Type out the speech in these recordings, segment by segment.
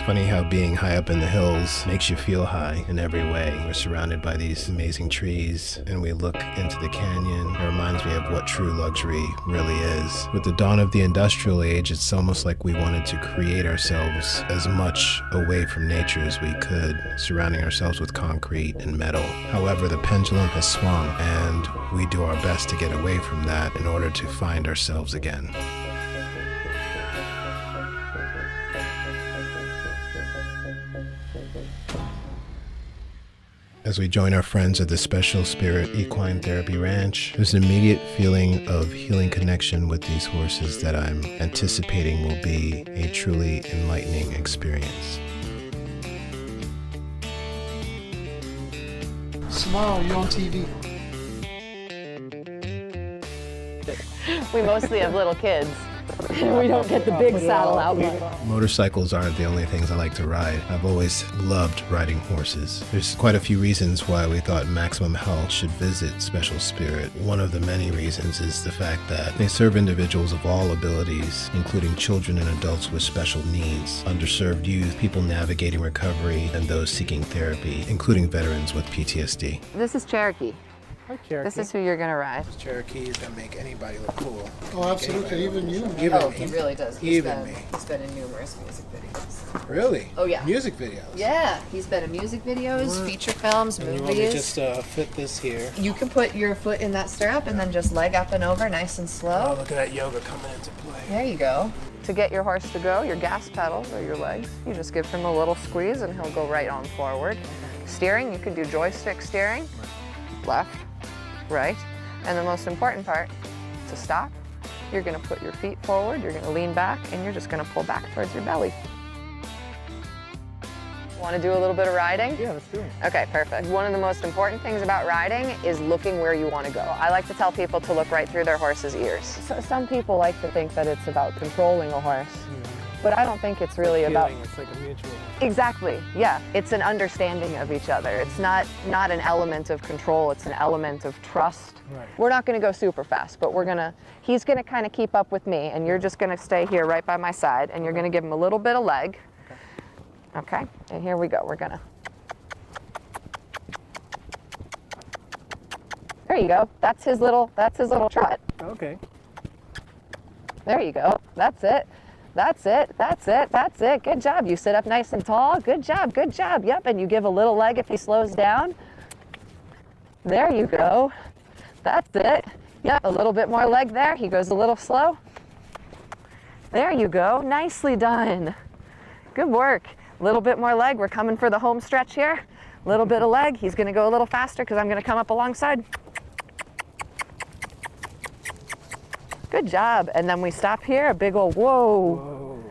Funny how being high up in the hills makes you feel high in every way. We're surrounded by these amazing trees, and we look into the canyon. It reminds me of what true luxury really is. With the dawn of the industrial age, it's almost like we wanted to create ourselves as much away from nature as we could, surrounding ourselves with concrete and metal. However, the pendulum has swung, and we do our best to get away from that in order to find ourselves again. As we join our friends at the Special Spirit Equine Therapy Ranch, there's an immediate feeling of healing connection with these horses that I'm anticipating will be a truly enlightening experience. Smile, you're on TV. We mostly have little kids. We don't get the big saddle out. Motorcycles aren't the only things I like to ride. I've always loved riding horses. There's quite a few reasons why we thought Maximum Health should visit Special Spirit. One of the many reasons is the fact that they serve individuals of all abilities, including children and adults with special needs, underserved youth, people navigating recovery, and those seeking therapy, including veterans with PTSD. This is Cherokee. Hi, Cherokee. This is who you're gonna ride. Cherokee is gonna make anybody look cool. Oh, absolutely, even you. Oh, he really does. He's Even me. He's been in numerous music videos. Really? Oh, yeah. Music videos. Yeah, he's been in music videos, feature films, And you want me to movies. just fit this here? You can put your foot in that stirrup and then just leg up and over, nice and Oh, slow. look at that yoga coming into play. There you go. To get your horse to go, your gas pedals or your legs, you just give him a little squeeze and he'll go right on forward. Steering, you can do joystick steering, left, right. And the most important part, to stop, you're gonna put your feet forward, you're gonna lean back, and you're just gonna pull back towards your belly. Want to do a little bit of riding? Yeah, let's do it. Okay, perfect. One of the most important things about riding is looking where you want to go. I like to tell people to look right through their horse's ears. So, some people like to think that it's about controlling a horse, but I don't think it's really about... It's like a mutual. Exactly, yeah. It's an understanding of each other. It's not an element of control, it's an element of trust. Right. We're not gonna go super fast, but he's gonna kind of keep up with me, and you're just gonna stay here right by my side, and you're gonna give him a little bit of leg. Okay, and here we go, we're gonna. There you go, that's his little trot. Okay. There you go, that's it. That's it, that's it, that's it. Good job. You sit up nice and tall. Good job, good job. Yep, and you give a little leg if he slows down. There you go. That's it. Yep, a little bit more leg there. He goes a little slow. There you go. Nicely done. Good work. A little bit more leg. We're coming for the home stretch here. A little bit of leg. He's going to go a little faster because I'm going to come up alongside. Good job. And then we stop here, a big old whoa. Whoa.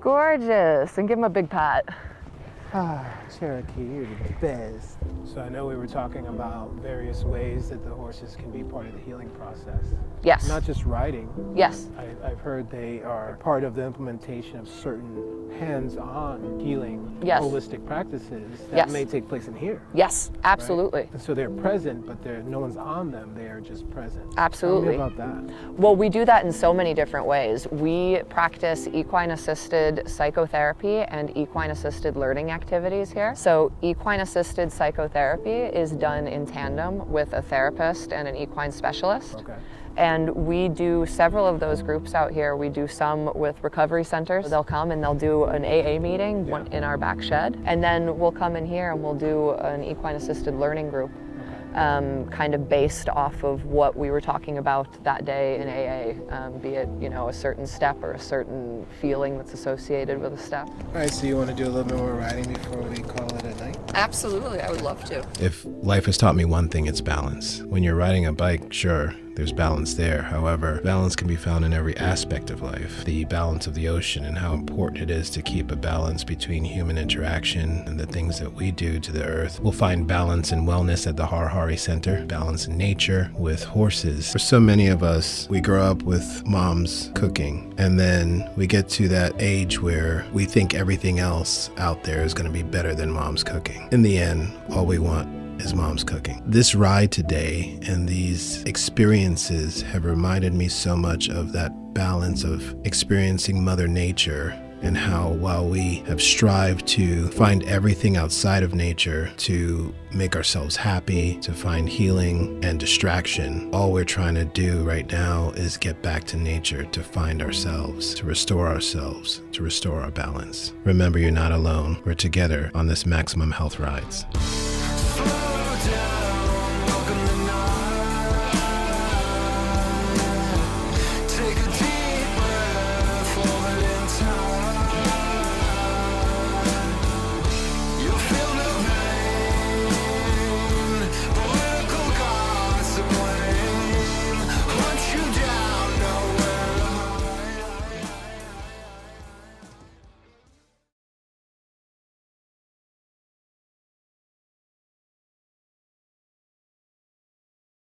Gorgeous. And give him a big pat. Ah, Cherokee, you're the best. So I know we were talking about various ways that the horses can be part of the healing process. Yes. Not just riding. Yes. I've heard they are part of the implementation of certain hands-on healing, Yes. holistic practices that Yes. may take place in here. Yes, absolutely. And so they're present, but no one's on them. They are just present. Absolutely. Tell me about that. Well, we do that in so many different ways. We practice equine-assisted psychotherapy and equine-assisted learning activities here. So equine-assisted psychotherapy is done in tandem with a therapist and an equine specialist. Okay. And we do several of those groups out here. We do some with recovery centers. They'll come and they'll do an AA meeting in our back shed. And then we'll come in here and we'll do an equine-assisted learning group. Kind of based off of what we were talking about that day in AA, be it, a certain step or a certain feeling that's associated with a step. All right, so you want to do a little bit more riding before we call it a night? Absolutely, I would love to. If life has taught me one thing, it's balance. When you're riding a bike, sure, there's balance there. However, balance can be found in every aspect of life. The balance of the ocean and how important it is to keep a balance between human interaction and the things that we do to the earth. We'll find balance and wellness at the Har Hari Center, balance in nature with horses. For so many of us, we grow up with mom's cooking, and then we get to that age where we think everything else out there is going to be better than mom's cooking. In the end, all we want is mom's cooking. This ride today and these experiences have reminded me so much of that balance of experiencing Mother Nature and how while we have strived to find everything outside of nature to make ourselves happy, to find healing and distraction, all we're trying to do right now is get back to nature, to find ourselves, to restore our balance. Remember, you're not alone. We're together on this Maximum Health Rides.